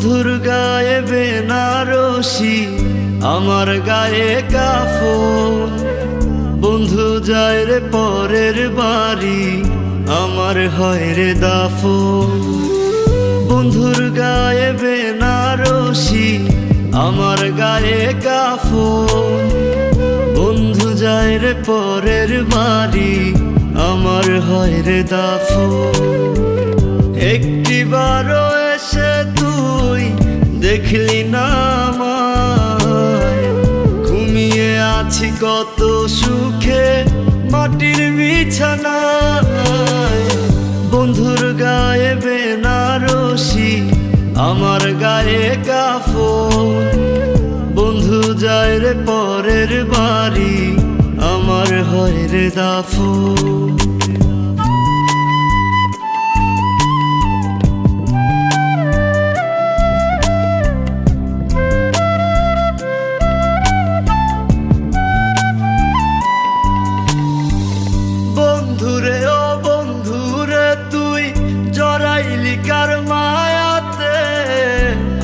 বন্ধুর গায়ে বেনারসি, আমার গায়ে কাফন। বন্ধু যায় রে পরের বাড়ি, আমার হয় রে দাফন। বন্ধুর গায়ে বেনারসি, আমার গায়ে কাফন। বন্ধু যায় রে পরের বাড়ি, আমার হয় রে দাফন। একটিবারও এসে তুই দেখলি না আমায়, ঘুমিয়ে আছি কত সুখে মাটির বিছানায়। বন্ধুর গায়ে বেনারসি, আমার গায়ে কাফন। বন্ধু যায় রে পরের বাড়ি, আমার হয় রে দাফন। বন্ধুরে ও বন্ধুরে তুই জড়াইলি কার মায়াতে,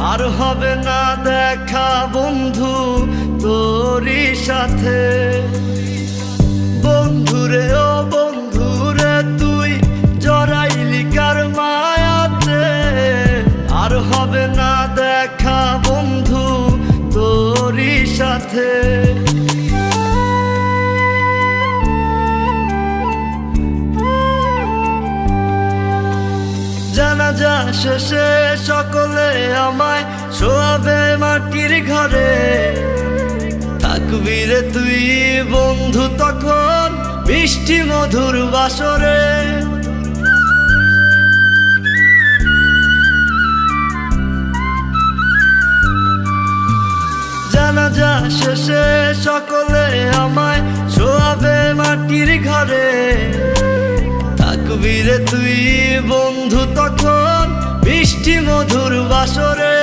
আর হবে না দেখা বন্ধু তোরই সাথে। বন্ধুরে ও বন্ধুরে তুই জড়াইলি কার মায়াতে, আর হবে না দেখা বন্ধু তোরই সাথে। জানাজা শেষে সকলে আমায় শোয়াবে মাটির ঘরে, থাকবি রে তুই বন্ধু তখন মিষ্টি মধুর বাসরে। জানাজা শেষে সকলে আমায় শোয়াবে মাটির ঘরে, থাকবি রে তুই বন্ধু তখন মিষ্টি মধুর বাসরে।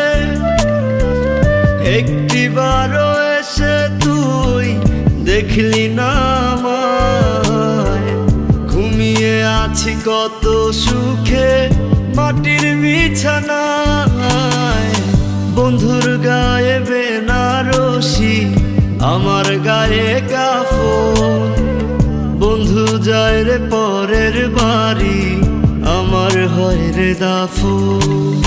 একটিবারও এসে তুই দেখলি না আমায়, ঘুমিয়ে আছি কত সুখে মাটির বিছানায়। বন্ধুর গায়ে বেনারসি, আমার গায়ে কাফন। বন্ধু যায় রে পরের বাড়ি, আমার হয় রে দাফন।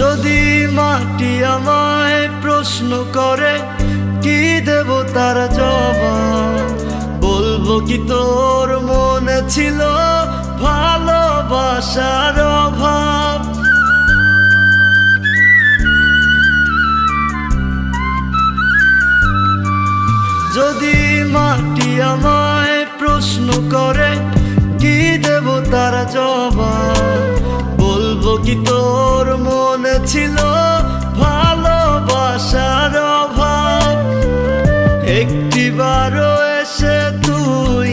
যদি মাটি আমায় প্রশ্ন করে কি দেব তার জবাব, বলবো কি তোর মনে ছিল ভালোবাসার অভাব। যদি মাটি আমায় প্রশ্ন করে কি দেব তার জবাব, বলবো কি তোর মনে ছিল ভালোবাসার অভাব। একটিবারও এসে তুই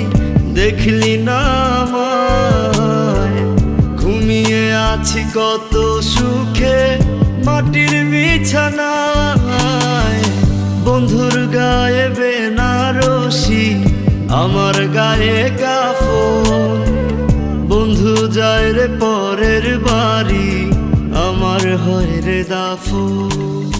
দেখলি না আমায়, ঘুমিয়ে আছি কত সুখে মাটির বিছানায়। বন্ধুর গায়ে বেনারসি, আমার গায়ে কাফন। বন্ধু যায় রে পরের বাড়ি, আমার হয় রে দাফন।